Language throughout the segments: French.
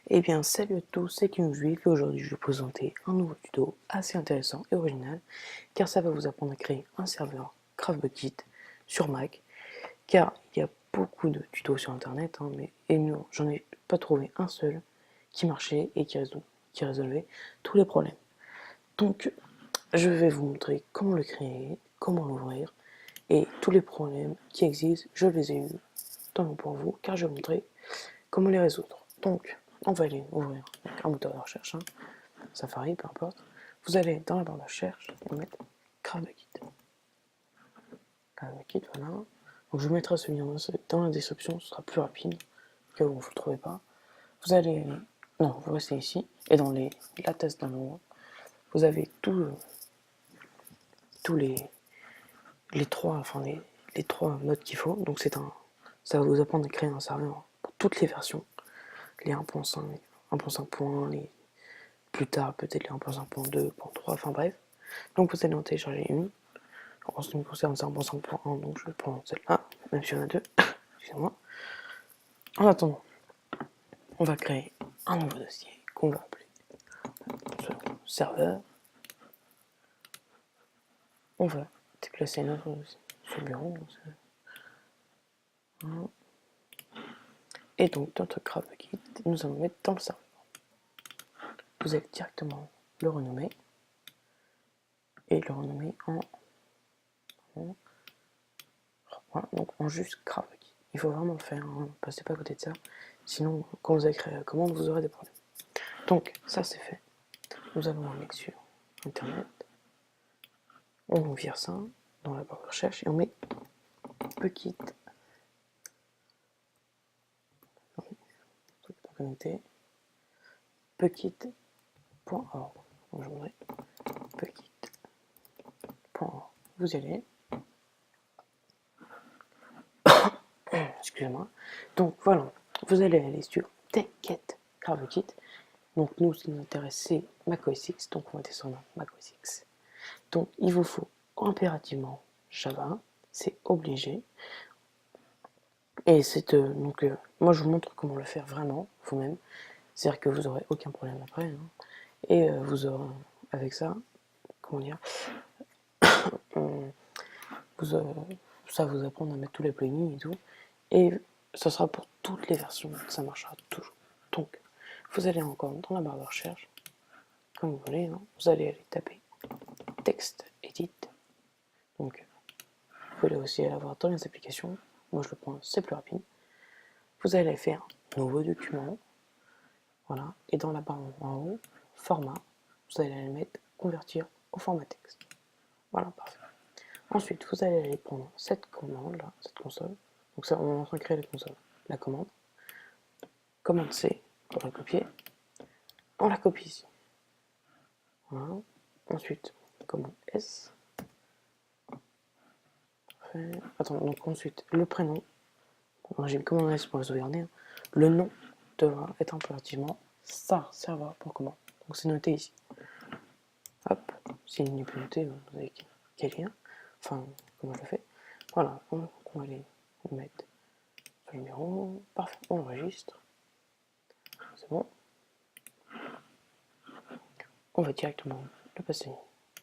Eh bien, salut à tous, c'est KingJuic et aujourd'hui je vais vous présenter un nouveau tuto assez intéressant et original car ça va vous apprendre à créer un serveur CraftBukkit sur Mac car il y a beaucoup de tutos sur internet mais non, j'en ai pas trouvé un seul qui marchait et qui résolvait tous les problèmes. Donc je vais vous montrer comment le créer, comment l'ouvrir et tous les problèmes qui existent, je les ai eus dans mon pour vous car je vais vous montrer comment les résoudre. Donc on va aller ouvrir un moteur de recherche, Safari, peu importe. Vous allez dans la barre de recherche et mettre CraftBukkit. CraftBukkit, voilà. Donc je vous mettrai ce lien dans la description, ce sera plus rapide, au cas où vous ne le trouvez pas. Vous allez, non, vous restez ici, et dans la tasse d'un haut, vous avez tous les trois modes qu'il faut. Donc ça va vous apprendre à créer un serveur pour toutes les versions, les 1.5, 1.5.1, les plus tard peut-être les 1.5.2, 1.3, enfin bref. Donc vous allez en télécharger une. En ce qui me concerne, c'est 1.5.1, donc je vais prendre celle-là, même si il y en a deux. Excusez-moi. En attendant, on va créer un nouveau dossier qu'on va appeler serveur. On va déplacer notre bureau. Et donc, notre CraftBukkit, nous allons mettre dans le serveur. Vous allez directement le renommer et le renommer donc en juste CraftBukkit. Il faut vraiment le faire, passez pas à côté de ça, sinon quand vous allez créer la commande, vous aurez des problèmes. Donc ça c'est fait. Nous allons aller sur internet, on vire ça dans la barre de recherche et on met Bukkit. Connecté. Bukkit.org. Donc je voudrais Bukkit.org. Vous y allez. Excusez-moi. Donc voilà, vous allez aller sur Get CraftBukkit. Donc nous, ce qui nous intéresse, c'est macOS X. Donc on va descendre macOS X. Donc il vous faut impérativement Java, c'est obligé. Et c'est moi je vous montre comment le faire vraiment vous-même. C'est-à-dire que vous n'aurez aucun problème après. Et vous aurez avec ça, comment dire, ça vous apprend à mettre tous les plugins et tout. Et ça sera pour toutes les versions, ça marchera toujours. Donc vous allez encore dans la barre de recherche, comme vous voulez, vous allez aller taper texte edit. Donc vous pouvez aussi l'avoir dans les applications. Moi je le prends, c'est plus rapide. Vous allez faire nouveau document, voilà, et dans la barre en haut, format, vous allez aller mettre convertir au format texte. Voilà, parfait. Ensuite, vous allez aller prendre cette commande là, cette console. Donc ça, on est en train de créer la console. La commande C pour la copier. On la copie ici. Voilà. Ensuite, commande S. Attends, donc ensuite, le prénom. J'ai une commande S pour la sauvegarder. Le nom devra être impérativement star serveur pour commande. Donc c'est noté ici. Hop, s'il n'est plus noté, vous avez quel lien. Enfin, comment je le fais. Voilà, on va aller mettre le numéro. Parfait, on l'enregistre. C'est bon. On va directement le passer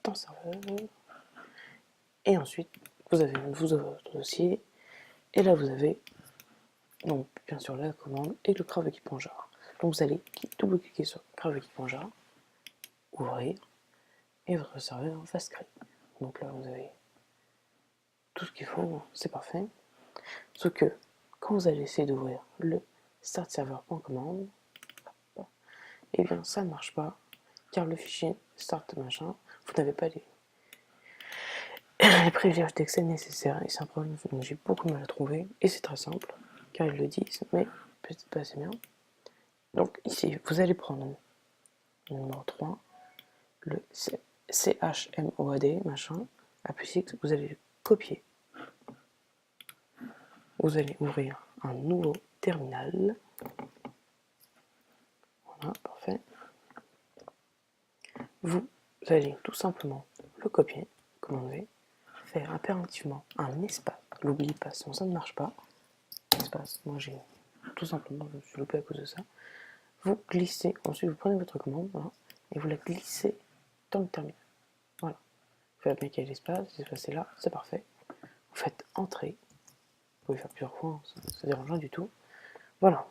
dans le serveur. Et ensuite, vous avez votre dossier. Et là, vous avez donc bien sûr la commande et le CraftBukkit.jar. Donc vous allez double-cliquer sur CraftBukkit.jar, ouvrir, et votre serveur va se créer. Donc là, vous avez tout ce qu'il faut, c'est parfait. Sauf que quand vous allez essayer d'ouvrir le startserver.commande, et bien ça ne marche pas, car le fichier start machin, vous n'avez pas les privilèges d'accès nécessaires, et c'est un problème que j'ai beaucoup de mal à trouver, et c'est très simple, car ils le disent, mais peut-être pas assez bien. Donc ici, vous allez prendre le numéro 3, le CHMOAD, machin, appuie X, vous allez le copier. Vous allez ouvrir un nouveau terminal. Voilà, parfait. Vous allez tout simplement le copier, commande V, faire impérativement un espace. N'oubliez pas, sinon ça ne marche pas. Espace, moi j'ai tout simplement, je me suis loupé à cause de ça. vous glissez, ensuite vous prenez votre commande, voilà, et vous la glissez dans le terminal. Voilà. Vous faites bien qu'il y ait l'espace est là, c'est parfait. Vous faites entrer. Vous pouvez faire plusieurs fois, hein, ça ne dérange rien du tout. Voilà.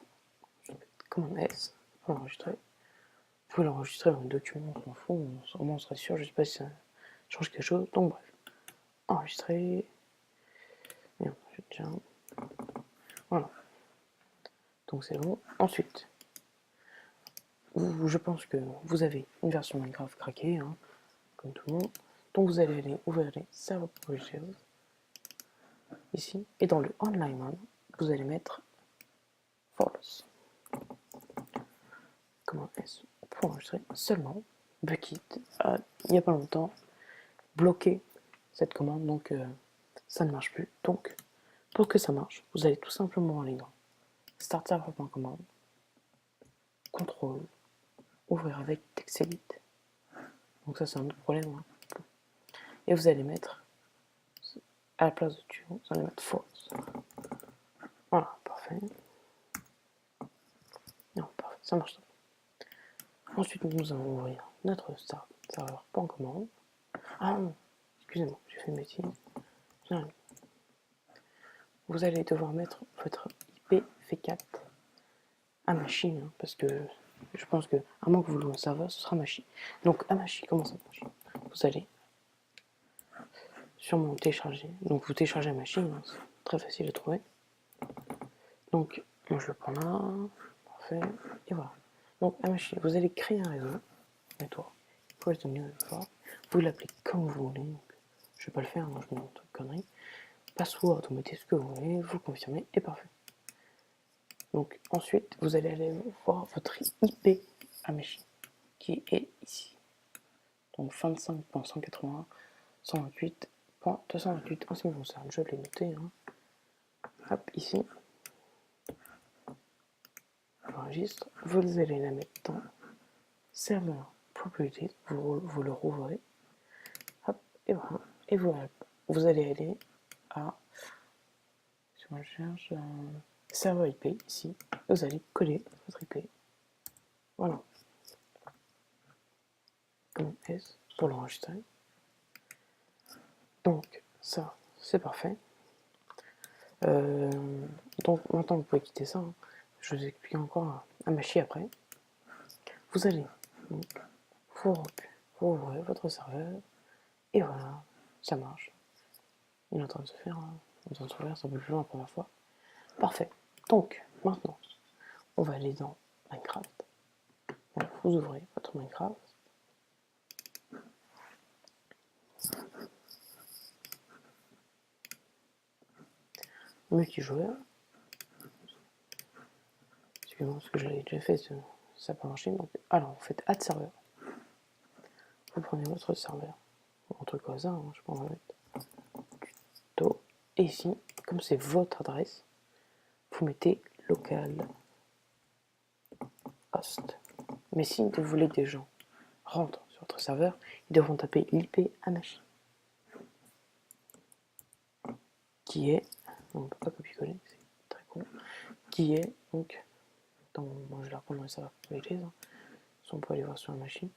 Commande S pour l'enregistrer. Vous pouvez l'enregistrer dans le document, on s'en fout, au moins on serait sûr, je ne sais pas si ça change quelque chose. Donc bref. Enregistrer. Merde, j'ai déjà. Voilà. Donc c'est bon. Ensuite, je pense que vous avez une version Minecraft craquée, hein, comme tout le monde. Donc vous allez aller ouvrir les serveurs propriétaires ici, et dans le online mode, vous allez mettre false. Comment est-ce pour enregistrer seulement Bukkit a il n'y a pas longtemps bloqué cette commande, donc ça ne marche plus. Donc pour que ça marche, vous allez tout simplement aller dans start server.commande, contrôle, ouvrir avec TextEdit. Donc ça c'est un autre problème. Hein. Et vous allez mettre à la place de tu, vous allez mettre false. Voilà, parfait. Non, parfait, ça marche. Ensuite, nous allons ouvrir notre serveur.commande. Ah non, excusez-moi, j'ai fait une bêtise. Vous allez devoir mettre votre IPv4 à machine, hein, parce que je pense que, à moins que vous louez un serveur, ce sera machine. Donc, à machine, comment ça marche? Vous allez sûrement télécharger. Donc, vous téléchargez à machine, hein, c'est très facile à trouver. Donc, moi je le prends là, parfait, et voilà. Donc, à machine, vous allez créer un réseau, network, create a new network, vous l'appelez comme vous voulez. Donc, je vais pas le faire, moi je me montre une connerie. Password, vous mettez ce que vous voulez, vous confirmez, et parfait. Donc ensuite, vous allez aller voir votre IP à machine, qui est ici. Donc 25.181.128.228 en ce qui me concerne, je l'ai noté. Hein. Hop, ici. Enregistre. Vous allez la mettre dans serveur properties, vous le rouvrez. Hop, et voilà. Et vous allez aller à, si on cherche, serveur IP ici. Vous allez coller votre IP. Voilà. Comme S pour l'enregistrer. Donc ça, c'est parfait. Donc maintenant vous pouvez quitter ça. Hein. Je vous explique encore un machine après. Vous allez donc vous ouvrez votre serveur et voilà, ça marche. Il est en train de se faire. Hein. Il est en train de se faire, c'est un peu plus long la première fois. Parfait. Donc maintenant, on va aller dans Minecraft. Voilà, vous ouvrez votre Minecraft. Multijoueur. Excusez-moi, ce que j'avais déjà fait, ça n'a pas marché. Donc, alors, vous faites add serveur. Vous prenez votre serveur, un truc au hasard, hein, je peux en mettre tuto. Et ici, comme c'est votre adresse, vous mettez local host. Mais si vous voulez que des gens rentrent sur votre serveur, ils devront taper l'IP à machine. Qui est, on ne peut pas copier-coller, c'est très con, qui est donc, moi je vais la reprendre dans les serveurs privés, hein. Si on peut aller voir sur la machine.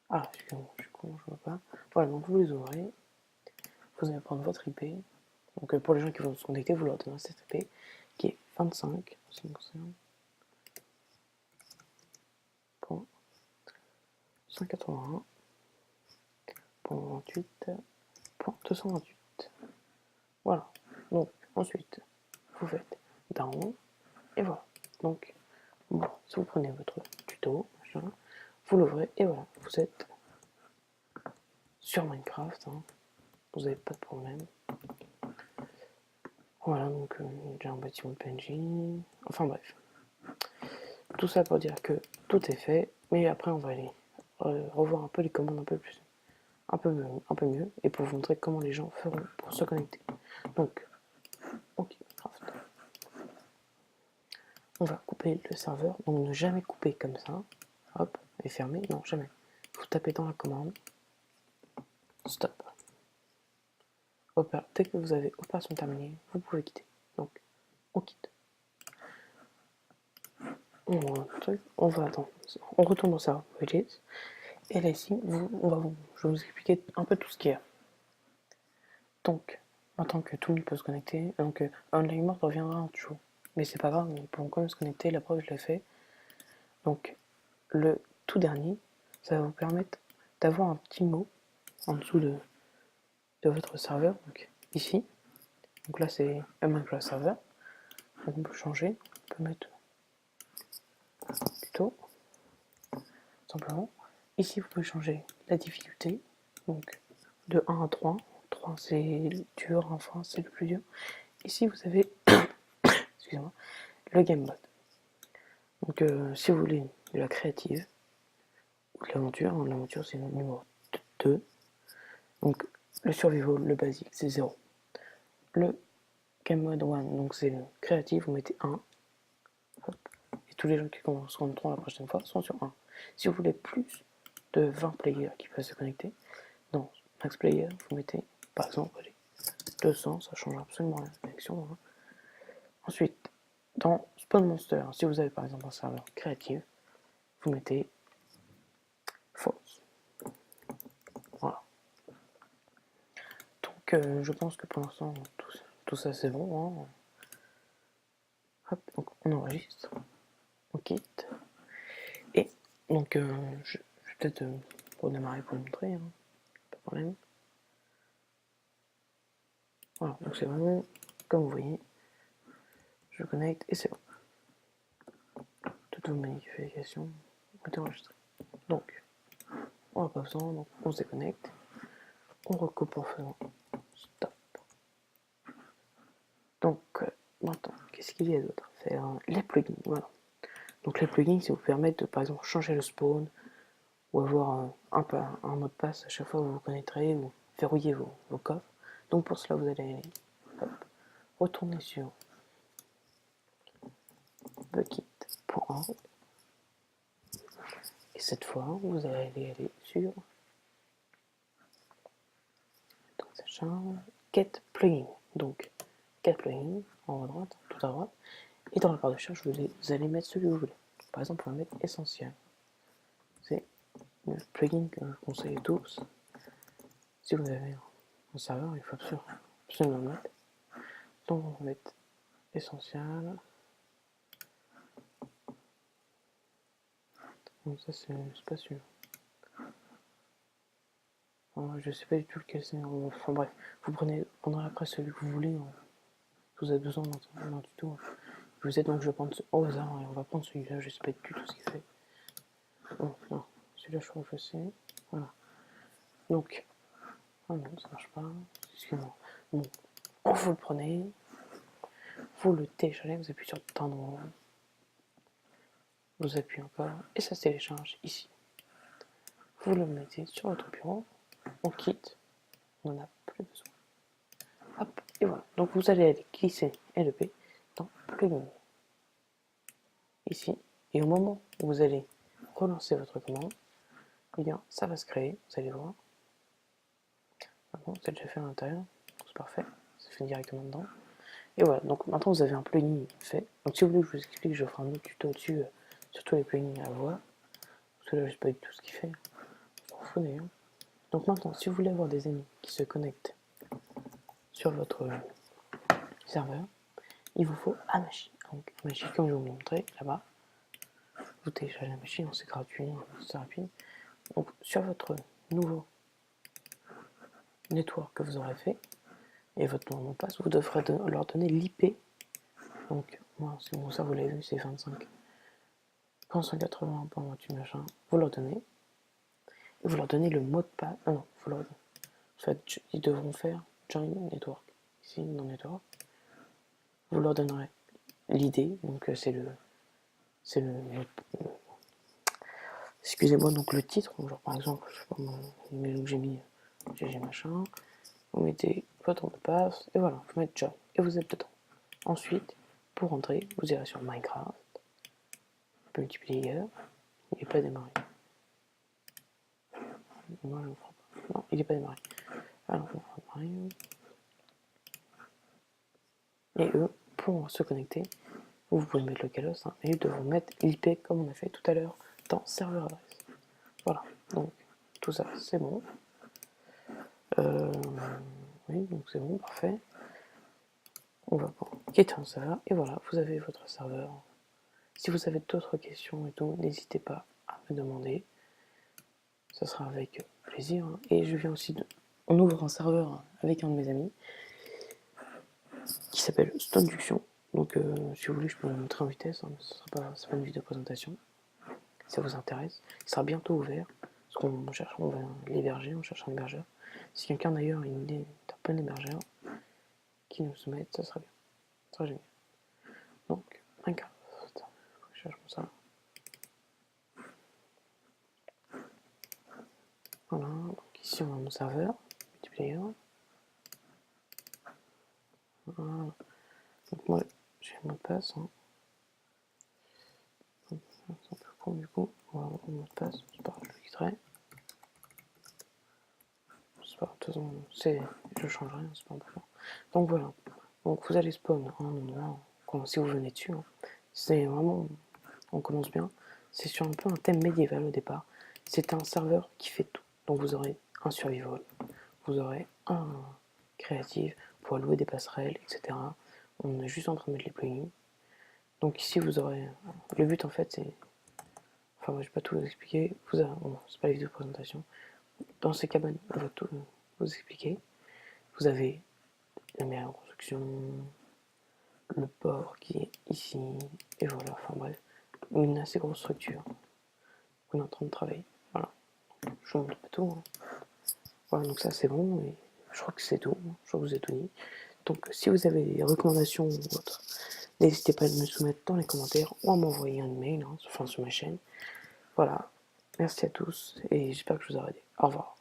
Ah, excusez-moi, je suis con, je vois pas. Voilà, donc vous les ouvrez, vous allez prendre votre IP. Donc pour les gens qui vont se connecter, vous leur donnez cette IP qui est 25, si me concerne. 181.28.228. Voilà. Donc ensuite, vous faites down et voilà. Donc bon, si vous prenez votre tuto, machin, vous l'ouvrez et voilà, vous êtes sur Minecraft. Hein. Vous n'avez pas de problème. Voilà, donc j'ai un bâtiment de PNJ. Enfin bref. Tout ça pour dire que tout est fait, mais après on va aller revoir un peu les commandes un peu mieux, et pour vous montrer comment les gens feront pour se connecter. Donc, ok, Minecraft. On va couper le serveur, donc ne jamais couper comme ça. Hop, et fermer, non jamais. Vous tapez dans la commande, stop. Dès que vous avez opération terminée, vous pouvez quitter. Donc, on quitte. On va attendre. On retourne au serveur widgets. Et là ici, je vais vous expliquer un peu tout ce qu'il y a. Donc, maintenant que tout le monde peut se connecter, donc Online Mode reviendra en dessous. Mais c'est pas grave, ils pourront quand même se connecter, la preuve je l'ai fait. Donc, le tout dernier, ça va vous permettre d'avoir un petit mot en dessous de votre serveur, donc ici. Donc là c'est un Minecraft serveur. Donc on peut changer, on peut mettre plutôt simplement. Ici vous pouvez changer la difficulté, donc de 1 à 3. 3 c'est dur, enfin c'est le plus dur. Ici vous avez excusez-moi, le game mode. Donc si vous voulez de la créative ou de l'aventure c'est le numéro 2. Donc le survival, le basique c'est 0. Le game mode 1, donc c'est le créatif, vous mettez 1. Hop. Et tous les gens qui commenceront la prochaine fois sont sur 1. Si vous voulez plus de 20 players qui peuvent se connecter, dans Max Player, vous mettez par exemple allez, 200, ça change absolument la connexion. Hein. Ensuite, dans Spawn Monster, si vous avez par exemple un serveur créatif, vous mettez false. Voilà. Donc je pense que pour l'instant, tout ça c'est bon. Hein. Hop, donc on enregistre, on quitte. Et donc je vais peut-être redémarrer pour vous montrer, hein. Pas de problème. Voilà, donc c'est vraiment comme vous voyez, je connecte et c'est bon. Toutes vos modifications ont été enregistrées. Donc, on n'a pas besoin, donc on se déconnecte, on recoupe en faisant stop. Donc, maintenant, qu'est-ce qu'il y a d'autre à faire? Les plugins, voilà. Donc les plugins, ça vous permettent de, par exemple, changer le spawn ou avoir un mot de passe à chaque fois que vous vous connecterez ou verrouiller vos coffres. Donc pour cela, vous allez retourner sur bucket.org et cette fois, vous allez aller sur get plugin. Donc get plugin en haut à droite, tout à droite, et dans la barre de recherche, vous allez mettre celui que vous voulez. Par exemple, on va mettre essentiel. C'est le plugin que je conseille à tous. Si vous avez un serveur, il faut absolument le mettre. Donc on va mettre essentiel. Donc ça c'est pas sûr. Je sais pas du tout lequel c'est. Enfin bref, vous prendrez après celui que vous voulez. Vous avez besoin d'un tuto. Vous êtes donc je vais prendre au hasard et on va prendre celui-là. Je sais pas du tout ce qu'il fait. Oh, non, celui-là je crois que je sais. Voilà. Donc, ah non, ça marche pas. Excusez-moi. Bon, vous le prenez, vous le téléchargez, vous appuyez sur download. Vous appuyez encore et ça se télécharge ici. Vous le mettez sur votre bureau, on quitte, on n'en a plus besoin. Hop, et voilà. Donc vous allez aller glisser LEP dans plugin. Ici, et au moment où vous allez relancer votre commande, eh bien ça va se créer, vous allez voir. Bon, c'est déjà fait à l'intérieur, c'est parfait, c'est fait directement dedans. Et voilà, donc maintenant vous avez un plugin fait. Donc si vous voulez que je vous explique, je ferai un autre tuto dessus sur tous les plugins à voir. Parce que là je sais pas du tout ce qu'il fait. Vous s'en foutez, hein. Donc maintenant, si vous voulez avoir des amis qui se connectent sur votre serveur, il vous faut Amashi. Donc Amashi, comme je vous l'ai montré là-bas, vous téléchargez la machine, c'est gratuit, c'est rapide. Donc sur votre nouveau network que vous aurez fait, et votre nom de passe, vous devrez leur donner l'IP. Donc moi, c'est bon, ça vous l'avez vu, c'est 25. 180 pour machin, vous leur donnez. Et vous leur donnez le mot de passe. Ah non, vous leur donnez. En fait, ils devront faire Join Network. Ici, dans Network. Vous leur donnerez l'idée, donc c'est le excusez-moi, donc le titre, genre par exemple, je sais pas moi, j'ai mis GG machin, vous mettez votre mot de passe, et voilà, vous mettez join, et vous êtes dedans. Ensuite, pour rentrer, vous irez sur Minecraft, multiplayer, il n'est pas démarré. Moi, je ne crois pas. Non, il n'est pas démarré. Alors, on va démarrer. Et eux, pour se connecter, vous pouvez mettre le localhost, hein, mais ils devront mettre l'IP comme on a fait tout à l'heure dans serveur adresse. Voilà, donc tout ça c'est bon. Oui, donc c'est bon, parfait. On va quitter un serveur, et voilà, vous avez votre serveur. Si vous avez d'autres questions et tout, n'hésitez pas à me demander. Ça sera avec plaisir. Hein. Et je viens aussi on ouvre un serveur avec un de mes amis qui s'appelle Stoneduction. Donc si vous voulez, je peux vous montrer en vitesse, hein, mais ce sera pas une vidéo présentation. Si ça vous intéresse, il sera bientôt ouvert. Parce on va l'héberger, on cherche un hébergeur. Si quelqu'un d'ailleurs a une idée d'un bon hébergeur qui nous soumette, ça sera bien. Ça sera génial. Donc, Minecraft. Je cherche ça. Voilà, donc ici on a mon serveur, multiplayer. Voilà. Donc moi j'ai le mot de passe. Hein. C'est un peu con du coup. Voilà, le mot de passe, c'est pas grave, je le quitterai. C'est pas grave, de toute façon, je changerai, hein, c'est pas important. Donc voilà. Donc vous allez spawn à un endroit, si vous venez dessus. Hein. C'est vraiment, on commence bien. C'est sur un peu un thème médiéval au départ. C'est un serveur qui fait tout. Donc vous aurez un survival, vous aurez un créatif pour louer des passerelles, etc. On est juste en train de mettre les plugins. Donc ici vous aurez... Le but en fait c'est... Enfin moi je vais pas tout vous expliquer. Bon, c'est pas la vidéo de présentation. Dans ces cabanes, on va tout vous expliquer. Vous avez la meilleure construction, le port qui est ici, et voilà, enfin bref. Une assez grosse structure. On est en train de travailler. Voilà. Je vous montre pas tout. Hein. Voilà, donc ça c'est bon, et je crois que c'est tout. Je crois que vous ai tout dit. Donc si vous avez des recommandations ou autres, n'hésitez pas à me soumettre dans les commentaires ou à m'envoyer un email, hein, enfin sur ma chaîne. Voilà, merci à tous et j'espère que je vous aurai aidé. Au revoir.